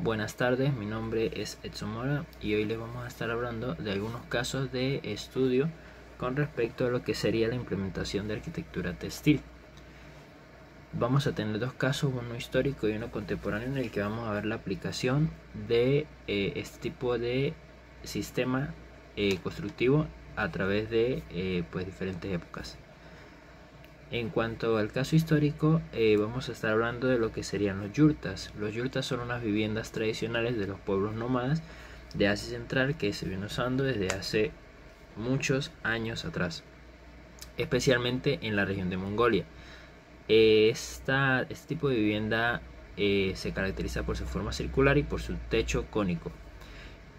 Buenas tardes, mi nombre es Edson Mora y hoy les vamos a estar hablando de algunos casos de estudio con respecto a lo que sería la implementación de arquitectura textil. Vamos a tener dos casos, uno histórico y uno contemporáneo, en el que vamos a ver la aplicación de este tipo de sistema constructivo a través de diferentes épocas. En cuanto al caso histórico, vamos a estar hablando de lo que serían los yurtas. Los yurtas son unas viviendas tradicionales de los pueblos nómadas de Asia Central que se vienen usando desde hace muchos años atrás, especialmente en la región de Mongolia. Este tipo de vivienda se caracteriza por su forma circular y por su techo cónico.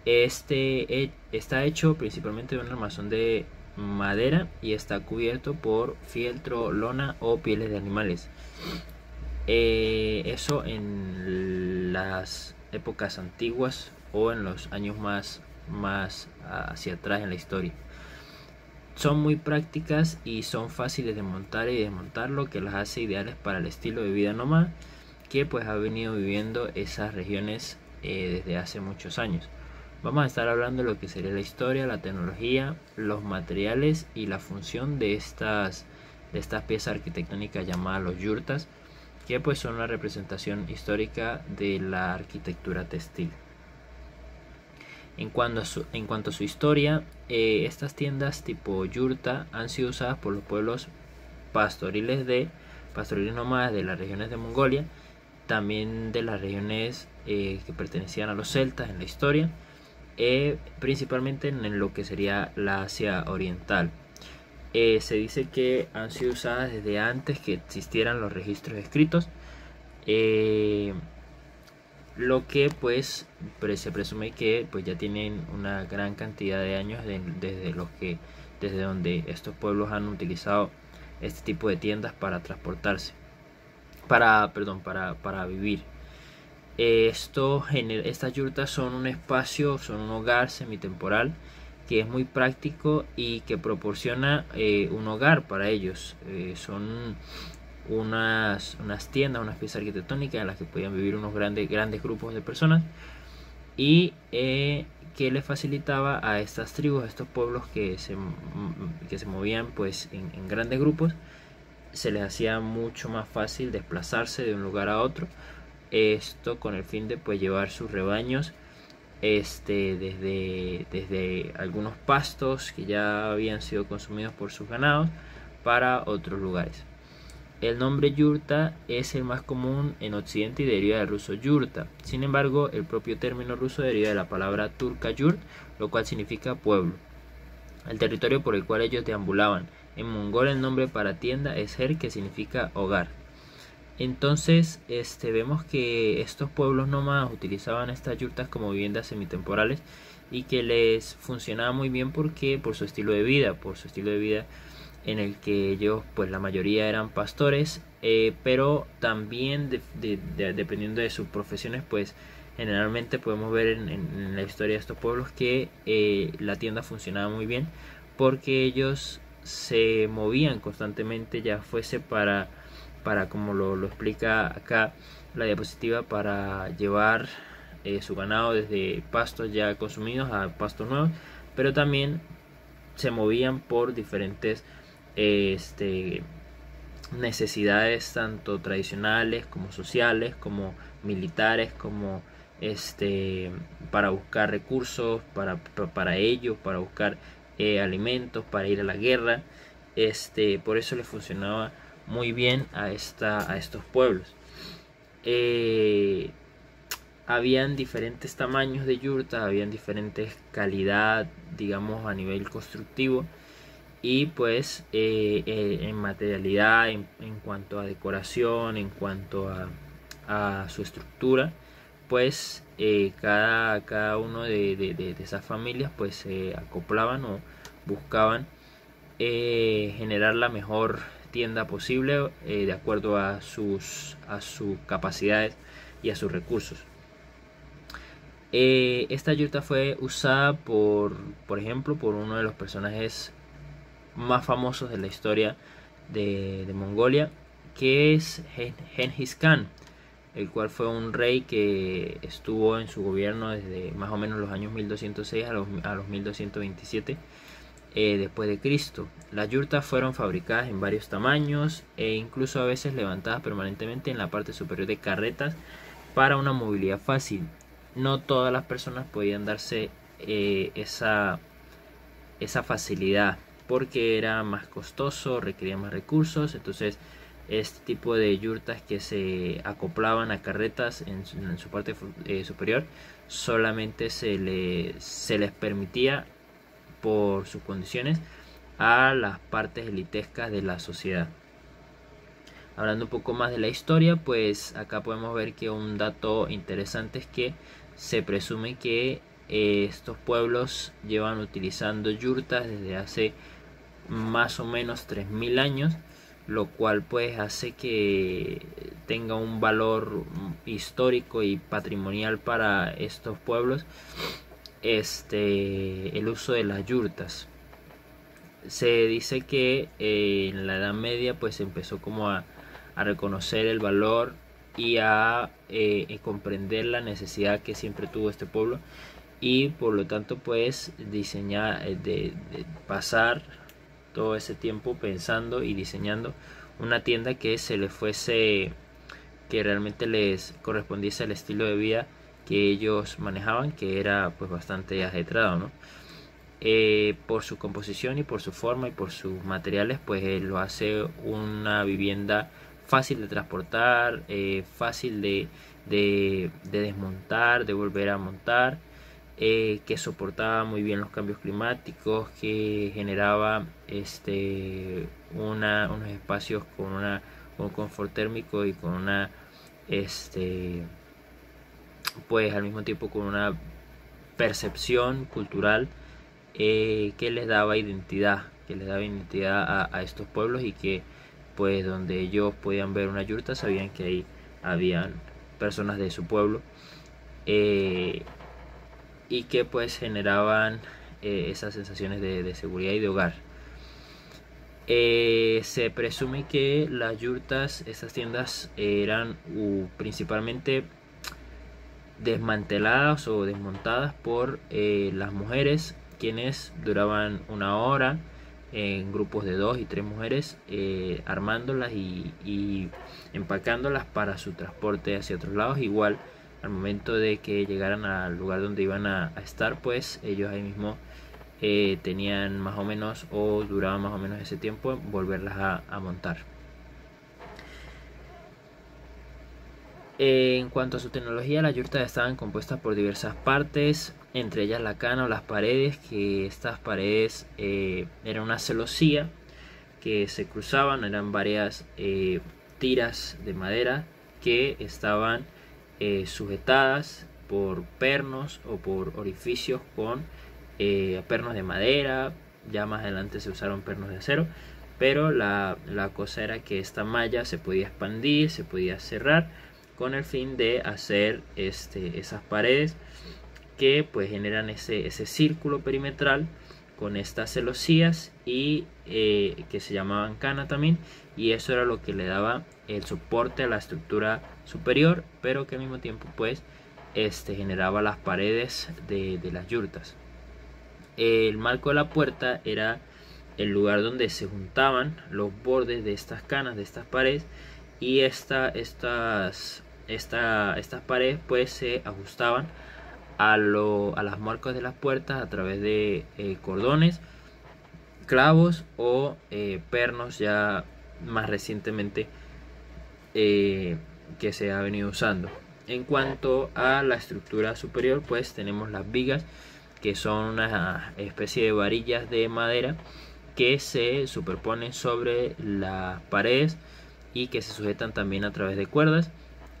Está hecho principalmente de un armazón de madera y está cubierto por fieltro, lona o pieles de animales. Eso en las épocas antiguas o en los años más hacia atrás en la historia. Son muy prácticas y son fáciles de montar y desmontar, lo que las hace ideales para el estilo de vida nómada que pues ha venido viviendo esas regiones desde hace muchos años. Vamos a estar hablando de lo que sería la historia, la tecnología, los materiales y la función de estas piezas arquitectónicas llamadas los yurtas, que pues son una representación histórica de la arquitectura textil. En cuanto a su historia, estas tiendas tipo yurta han sido usadas por los pueblos pastoriles nómadas de las regiones de Mongolia, también de las regiones que pertenecían a los celtas en la historia, principalmente en lo que sería la Asia Oriental. Se dice que han sido usadas desde antes que existieran los registros escritos, lo que pues se presume que pues ya tienen una gran cantidad de años desde donde estos pueblos han utilizado este tipo de tiendas para transportarse, para vivir. Estas yurtas son un espacio, son un hogar semitemporal que es muy práctico y que proporciona un hogar para ellos. Son unas tiendas, unas piezas arquitectónicas en las que podían vivir unos grandes grupos de personas, y que les facilitaba a estas tribus, a estos pueblos que se movían pues en grandes grupos, se les hacía mucho más fácil desplazarse de un lugar a otro. Esto con el fin de pues llevar sus rebaños desde algunos pastos que ya habían sido consumidos por sus ganados para otros lugares. El nombre yurta es el más común en Occidente y deriva del ruso yurta. Sin embargo, el propio término ruso deriva de la palabra turca yurt, lo cual significa pueblo. El territorio por el cual ellos deambulaban. En mongol el nombre para tienda es her, que significa hogar. Entonces vemos que estos pueblos nómadas utilizaban estas yurtas como viviendas semitemporales y que les funcionaba muy bien por su estilo de vida, en el que ellos pues la mayoría eran pastores, pero también dependiendo de sus profesiones, pues generalmente podemos ver en la historia de estos pueblos que la tienda funcionaba muy bien porque ellos se movían constantemente, ya fuese para como lo explica acá la diapositiva, para llevar su ganado desde pastos ya consumidos a pastos nuevos, pero también se movían por diferentes necesidades, tanto tradicionales como sociales, como militares, como para buscar recursos para ellos, para buscar alimentos, para ir a la guerra. Por eso les funcionaba muy bien a estos pueblos. Habían diferentes tamaños de yurtas, habían diferentes calidad, digamos, a nivel constructivo, y pues en materialidad, en cuanto a decoración, en cuanto a su estructura, pues cada uno de esas familias pues se acoplaban o buscaban generar la mejor tienda posible de acuerdo a sus capacidades y a sus recursos. Esta yurta fue usada por ejemplo por uno de los personajes más famosos de la historia de Mongolia, que es Genghis Khan. el cual fue un rey que estuvo en su gobierno desde más o menos los años 1206 a los 1227 después de Cristo. Las yurtas fueron fabricadas en varios tamaños e incluso a veces levantadas permanentemente en la parte superior de carretas para una movilidad fácil. No todas las personas podían darse esa facilidad porque era más costoso, requería más recursos. Entonces este tipo de yurtas que se acoplaban a carretas en su parte superior solamente se les permitía por sus condiciones a las partes elitescas de la sociedad. Hablando un poco más de la historia, pues acá podemos ver que un dato interesante es que se presume que estos pueblos llevan utilizando yurtas desde hace más o menos 3000 años, lo cual pues hace que tenga un valor histórico y patrimonial para estos pueblos el uso de las yurtas. Se dice que en la Edad Media pues se empezó como a reconocer el valor y a comprender la necesidad que siempre tuvo este pueblo, y por lo tanto pues diseñar de pasar todo ese tiempo pensando y diseñando una tienda que se les fuese, que realmente les correspondiese al estilo de vida que ellos manejaban, que era pues bastante ajetreado, ¿no? Por su composición y por su forma y por sus materiales, pues lo hace una vivienda fácil de transportar, fácil de desmontar, de volver a montar, que soportaba muy bien los cambios climáticos, que generaba unos espacios con un confort térmico y con una pues al mismo tiempo con una percepción cultural que les daba identidad, a estos pueblos, y que pues donde ellos podían ver una yurta sabían que ahí habían personas de su pueblo, y que pues generaban esas sensaciones de seguridad y de hogar. Se presume que las yurtas, estas tiendas, eran principalmente desmanteladas o desmontadas por las mujeres, quienes duraban una hora en grupos de 2 y 3 mujeres, armándolas y empacándolas para su transporte hacia otros lados. Igual al momento de que llegaran al lugar donde iban a estar, pues ellos ahí mismo tenían más o menos, o duraban más o menos ese tiempo en volverlas a montar. En cuanto a su tecnología, las yurtas estaban compuestas por diversas partes, entre ellas la cana o las paredes, que estas paredes eran una celosía que se cruzaban, eran varias tiras de madera que estaban sujetadas por pernos o por orificios con pernos de madera. Ya más adelante se usaron pernos de acero, pero la cosa era que esta malla se podía expandir, se podía cerrar, con el fin de hacer esas paredes que pues generan ese círculo perimetral con estas celosías, y que se llamaban cana también, y eso era lo que le daba el soporte a la estructura superior, pero que al mismo tiempo pues generaba las paredes de las yurtas. El marco de la puerta era el lugar donde se juntaban los bordes de estas canas, de estas paredes, y estas paredes pues se ajustaban a las marcas de las puertas a través de cordones, clavos o pernos, ya más recientemente que se ha venido usando. En cuanto a la estructura superior, pues tenemos las vigas, que son una especie de varillas de madera que se superponen sobre las paredes y que se sujetan también a través de cuerdas,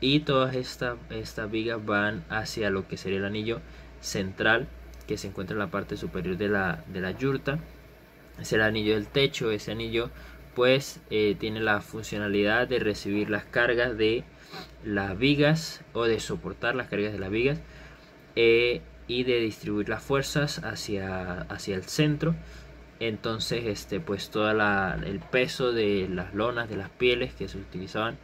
y todas estas vigas van hacia lo que sería el anillo central, que se encuentra en la parte superior de la yurta. Es el anillo del techo. Ese anillo pues tiene la funcionalidad de recibir las cargas de las vigas, o de soportar las cargas de las vigas, y de distribuir las fuerzas hacia el centro. Entonces pues todo el peso de las lonas, de las pieles que se utilizaban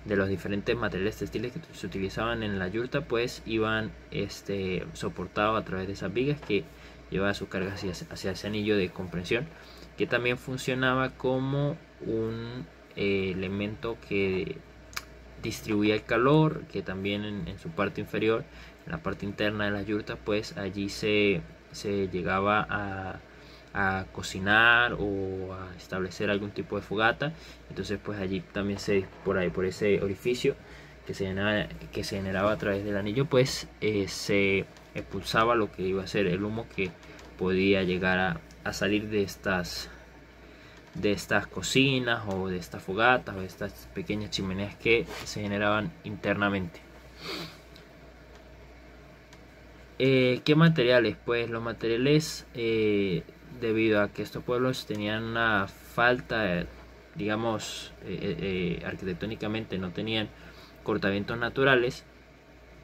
de los diferentes materiales textiles que se utilizaban en la yurta, pues iban soportados a través de esas vigas que llevaba su carga hacia ese anillo de compresión, que también funcionaba como un elemento que distribuía el calor, que también en su parte inferior, en la parte interna de la yurta, pues allí se llegaba a cocinar o a establecer algún tipo de fogata. Entonces pues allí también por ese orificio que se generaba a través del anillo, pues se expulsaba lo que iba a ser el humo que podía llegar a salir de estas cocinas o de estas fogatas o de estas pequeñas chimeneas que se generaban internamente. ¿Qué materiales? Pues los materiales, debido a que estos pueblos tenían una falta, digamos, arquitectónicamente no tenían cortavientos naturales,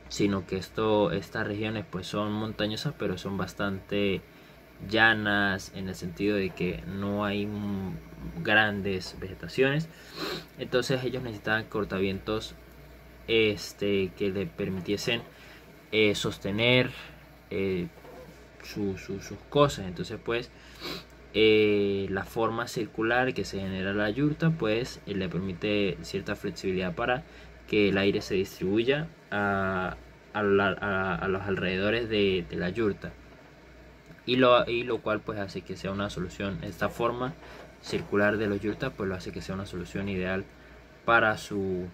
sino que estas regiones pues son montañosas, pero son bastante llanas en el sentido de que no hay grandes vegetaciones. Entonces ellos necesitaban cortavientos que le permitiesen sostener sus cosas. Entonces pues la forma circular que se genera la yurta pues le permite cierta flexibilidad para que el aire se distribuya a los alrededores de la yurta, y lo cual pues hace que sea una solución. Esta forma circular de los yurtas pues lo hace que sea una solución ideal para su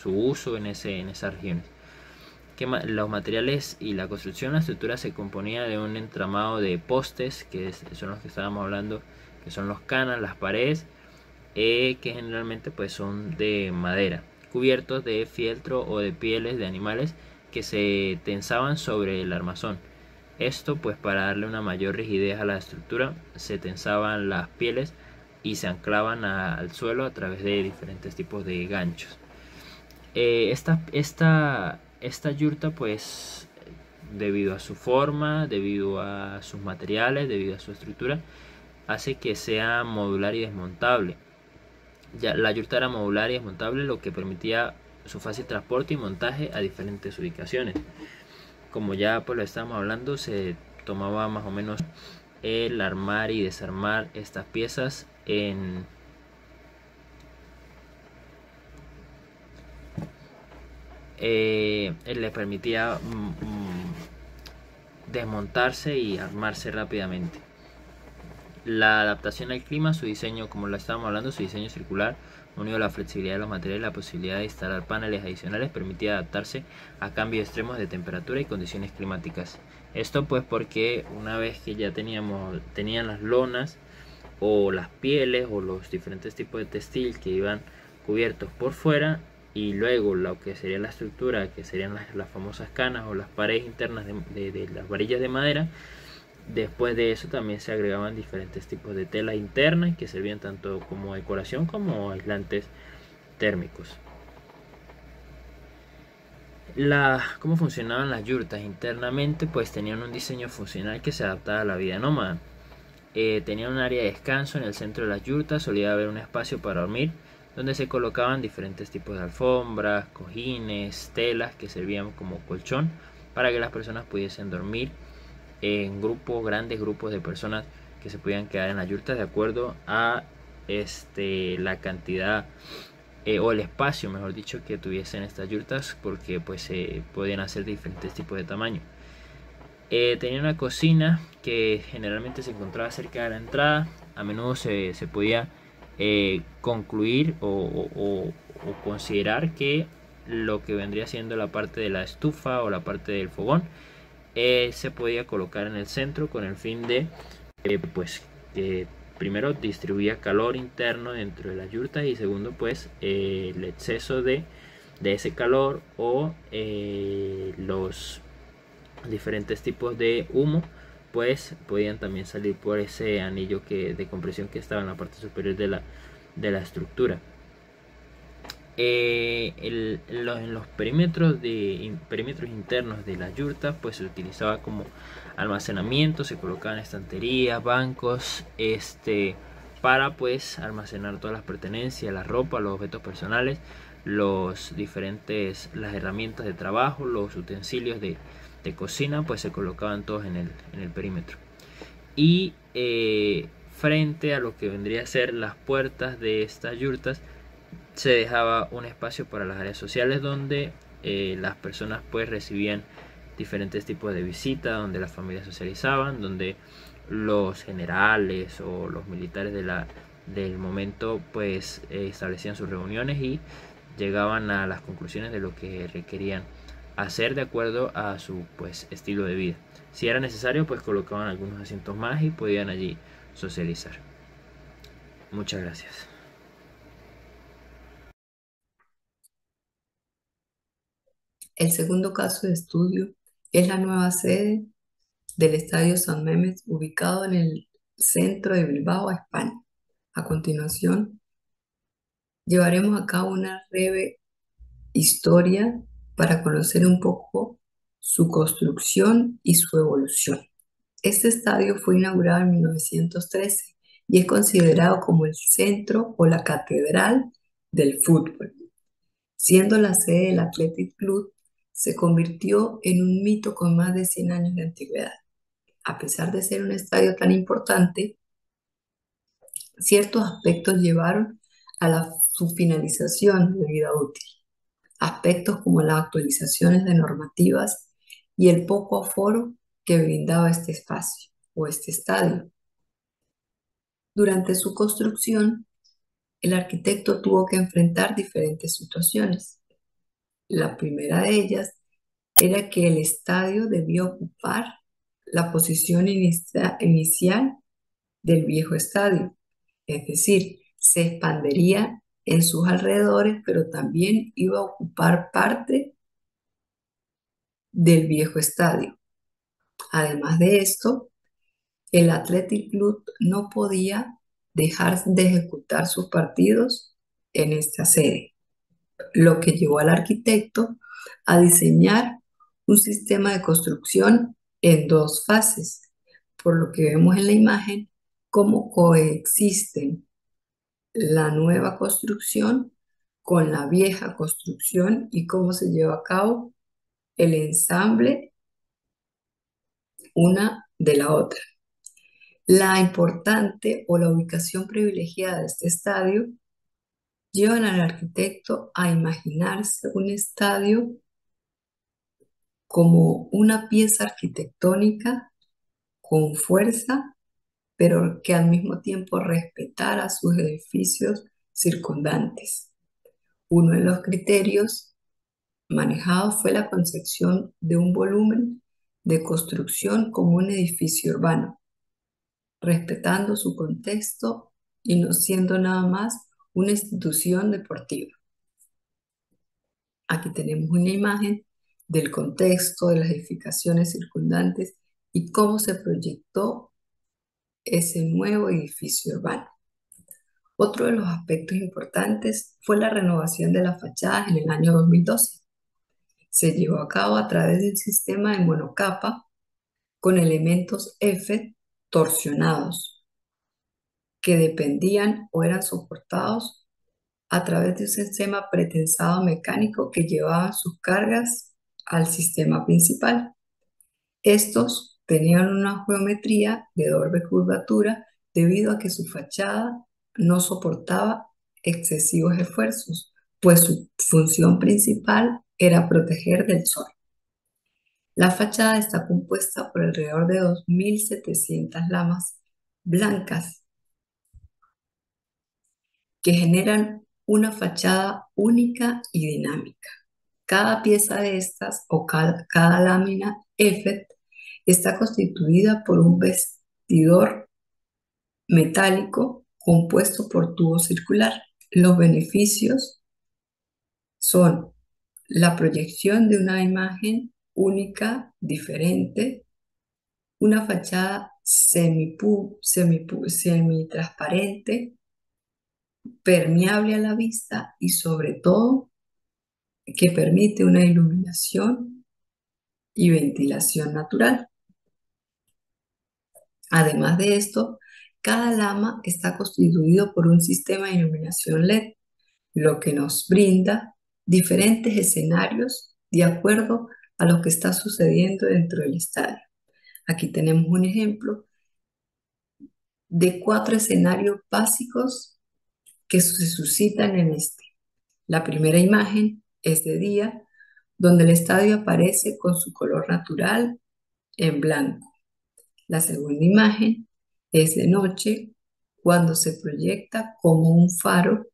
uso en esas regiones. Los materiales y la construcción, la estructura se componía de un entramado de postes, que son los que estábamos hablando, que son los canas, las paredes, que generalmente pues son de madera, cubiertos de fieltro o de pieles de animales que se tensaban sobre el armazón. Esto pues para darle una mayor rigidez a la estructura, se tensaban las pieles y se anclaban al suelo a través de diferentes tipos de ganchos. Esta yurta pues, debido a su forma, debido a sus materiales, debido a su estructura, hace que sea modular y desmontable. Ya la yurta era modular y desmontable, lo que permitía su fácil transporte y montaje a diferentes ubicaciones. Como ya pues lo estábamos hablando, se tomaba más o menos el armar y desarmar estas piezas le permitía desmontarse y armarse rápidamente. La adaptación al clima, su diseño, como lo estábamos hablando, su diseño circular, unido a la flexibilidad de los materiales y la posibilidad de instalar paneles adicionales, permitía adaptarse a cambios extremos de temperatura y condiciones climáticas. Esto pues porque una vez que ya tenían las lonas o las pieles o los diferentes tipos de textil que iban cubiertos por fuera, y luego lo que sería la estructura, que serían las famosas canas o las paredes internas de las varillas de madera, después de eso también se agregaban diferentes tipos de telas internas que servían tanto como decoración como aislantes térmicos. ¿Cómo funcionaban las yurtas? Internamente pues tenían un diseño funcional que se adaptaba a la vida nómada. Tenían un área de descanso en el centro de las yurtas, solía haber un espacio para dormir, donde se colocaban diferentes tipos de alfombras, cojines, telas que servían como colchón para que las personas pudiesen dormir en grandes grupos de personas que se podían quedar en las yurtas de acuerdo a la cantidad o el espacio, mejor dicho, que tuviesen estas yurtas, porque pues se podían hacer diferentes tipos de tamaño. Tenía una cocina que generalmente se encontraba cerca de la entrada. A menudo se podía concluir o considerar que lo que vendría siendo la parte de la estufa o la parte del fogón se podía colocar en el centro con el fin de primero distribuía calor interno dentro de las yurtas, y segundo pues el exceso de ese calor o los diferentes tipos de humo pues podían también salir por ese anillo de compresión que estaba en la parte superior de la estructura. En los perímetros internos de las yurtas pues se utilizaba como almacenamiento, se colocaban estanterías, bancos, para pues almacenar todas las pertenencias, la ropa, los objetos personales, las herramientas de trabajo, los utensilios de cocina, pues se colocaban todos en el perímetro. Y frente a lo que vendría a ser las puertas de estas yurtas se dejaba un espacio para las áreas sociales donde las personas pues recibían diferentes tipos de visitas, donde las familias socializaban, donde los generales o los militares del momento pues establecían sus reuniones y llegaban a las conclusiones de lo que requerían hacer de acuerdo a su pues estilo de vida. Si era necesario, pues colocaban algunos asientos más y podían allí socializar. Muchas gracias. El segundo caso de estudio es la nueva sede del Estadio San Mamés, ubicado en el centro de Bilbao, España. A continuación, llevaremos a cabo una breve historia para conocer un poco su construcción y su evolución. Este estadio fue inaugurado en 1913 y es considerado como el centro o la catedral del fútbol. Siendo la sede del Athletic Club, se convirtió en un mito con más de 100 años de antigüedad. A pesar de ser un estadio tan importante, ciertos aspectos llevaron a su finalización de vida útil. Aspectos como las actualizaciones de normativas y el poco aforo que brindaba este espacio o este estadio. Durante su construcción, el arquitecto tuvo que enfrentar diferentes situaciones. La primera de ellas era que el estadio debía ocupar la posición inicial del viejo estadio, es decir, se expandería en sus alrededores, pero también iba a ocupar parte del viejo estadio. Además de esto, el Athletic Club no podía dejar de ejecutar sus partidos en esta sede, lo que llevó al arquitecto a diseñar un sistema de construcción en dos fases, por lo que vemos en la imagen cómo coexisten la nueva construcción con la vieja construcción y cómo se lleva a cabo el ensamble una de la otra. La importante o la ubicación privilegiada de este estadio llevan al arquitecto a imaginarse un estadio como una pieza arquitectónica con fuerza, pero que al mismo tiempo respetara sus edificios circundantes. Uno de los criterios manejados fue la concepción de un volumen de construcción como un edificio urbano, respetando su contexto y no siendo nada más una institución deportiva. Aquí tenemos una imagen del contexto, de las edificaciones circundantes y cómo se proyectó ese nuevo edificio urbano. Otro de los aspectos importantes fue la renovación de las fachadas en el año 2012. Se llevó a cabo a través del sistema de monocapa con elementos F torsionados que dependían o eran soportados a través de un sistema pretensado mecánico que llevaba sus cargas al sistema principal. Estos tenían una geometría de doble curvatura debido a que su fachada no soportaba excesivos esfuerzos, pues su función principal era proteger del sol. La fachada está compuesta por alrededor de 2.700 lamas blancas que generan una fachada única y dinámica. Cada pieza de estas o cada lámina F está constituida por un vestidor metálico compuesto por tubo circular. Los beneficios son la proyección de una imagen única, diferente, una fachada semitransparente, permeable a la vista y sobre todo que permite una iluminación y ventilación natural. Además de esto, Cada lama está constituido por un sistema de iluminación LED, lo que nos brinda diferentes escenarios de acuerdo a lo que está sucediendo dentro del estadio. Aquí tenemos un ejemplo de 4 escenarios básicos que se suscitan en este. La primera imagen es de día, donde el estadio aparece con su color natural en blanco. La segunda imagen es de noche, cuando se proyecta como un faro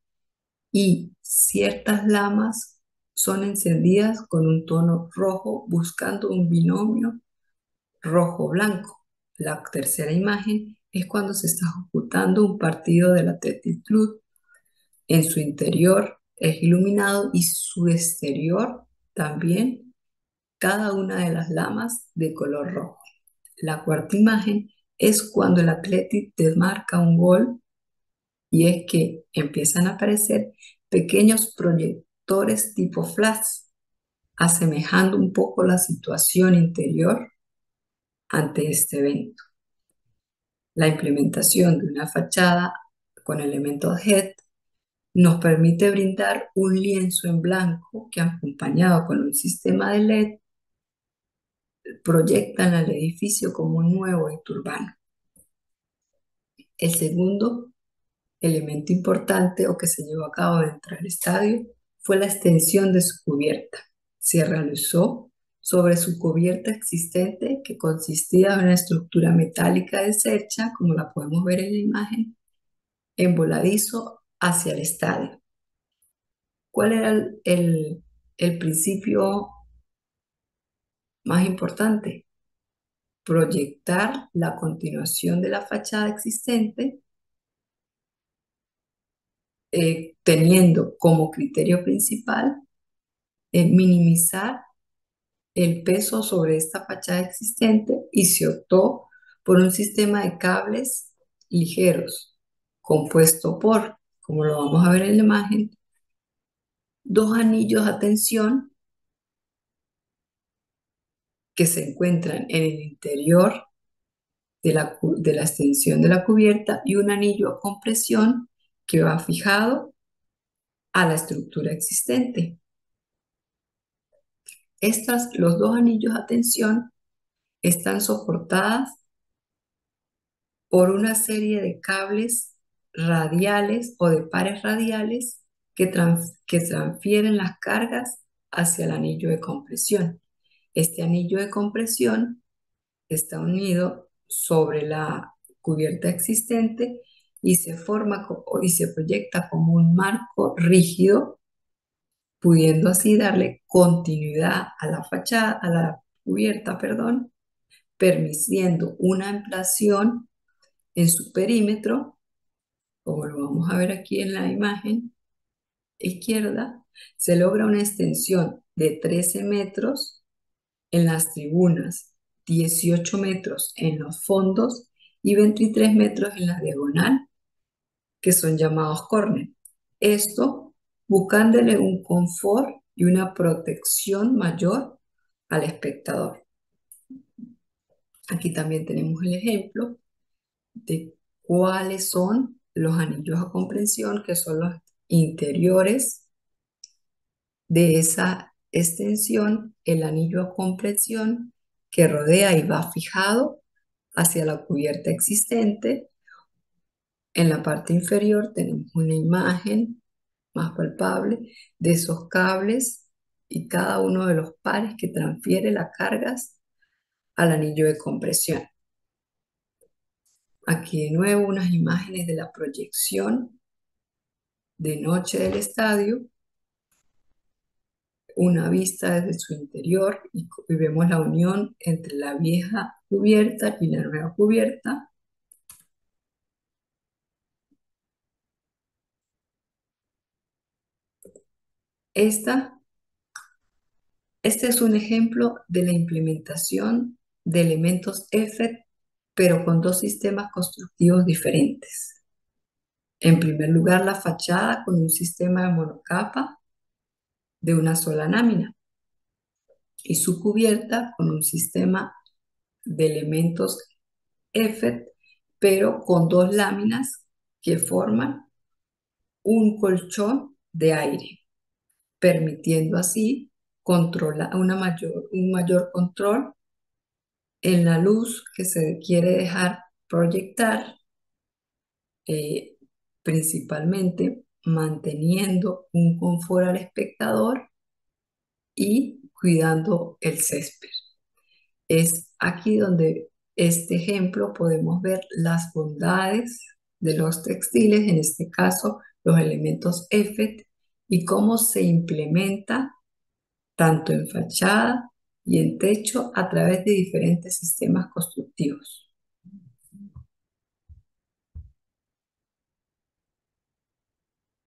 y ciertas lamas son encendidas con un tono rojo, buscando un binomio rojo-blanco. La tercera imagen es cuando se está ejecutando un partido del Athletic Club. En su interior es iluminado y su exterior también, cada una de las lamas de color rojo. La cuarta imagen es cuando el Athletic desmarca un gol, y es que empiezan a aparecer pequeños proyectores tipo flash, asemejando un poco la situación interior ante este evento. La implementación de una fachada con elementos LED nos permite brindar un lienzo en blanco que, acompañado con un sistema de LED, proyectan al edificio como un nuevo y urbano. El segundo elemento importante o que se llevó a cabo dentro del estadio fue la extensión de su cubierta. Se realizó sobre su cubierta existente, que consistía en una estructura metálica deshecha, como la podemos ver en la imagen, en voladizo hacia el estadio. ¿Cuál era el principio más importante? Proyectar la continuación de la fachada existente, teniendo como criterio principal minimizar el peso sobre esta fachada existente, y se optó por un sistema de cables ligeros compuesto por, como lo vamos a ver en la imagen, 2 anillos a tensión que se encuentran en el interior de la extensión de la cubierta, y un anillo a compresión que va fijado a la estructura existente. Los 2 anillos a tensión están soportadas por una serie de cables radiales o de pares radiales que transfieren las cargas hacia el anillo de compresión. Este anillo de compresión está unido sobre la cubierta existente y se forma y se proyecta como un marco rígido, pudiendo así darle continuidad a la fachada, a la cubierta, perdón, permitiendo una ampliación en su perímetro, como lo vamos a ver aquí en la imagen izquierda. Se logra una extensión de 13 metros en las tribunas, 18 metros en los fondos y 23 metros en la diagonal, que son llamados córner. Esto buscándole un confort y una protección mayor al espectador. Aquí también tenemos el ejemplo de cuáles son los anillos a compresión, que son los interiores de esa extensión, el anillo a compresión que rodea y va fijado hacia la cubierta existente. En la parte inferior tenemos una imagen más palpable de esos cables y cada uno de los pares que transfiere las cargas al anillo de compresión. Aquí de nuevo unas imágenes de la proyección de noche del estadio, una vista desde su interior, y vemos la unión entre la vieja cubierta y la nueva cubierta. Este es un ejemplo de la implementación de elementos EFET, pero con 2 sistemas constructivos diferentes. En primer lugar, la fachada con un sistema de monocapa de una sola lámina, y su cubierta con un sistema de elementos EFET, pero con dos láminas que forman un colchón de aire, permitiendo así un mayor control en la luz que se quiere dejar proyectar, eh, principalmente manteniendo un confort al espectador y cuidando el césped. Es aquí donde este ejemplo podemos ver las bondades de los textiles, en este caso los elementos EFET, y cómo se implementa tanto en fachada y en techo a través de diferentes sistemas constructivos.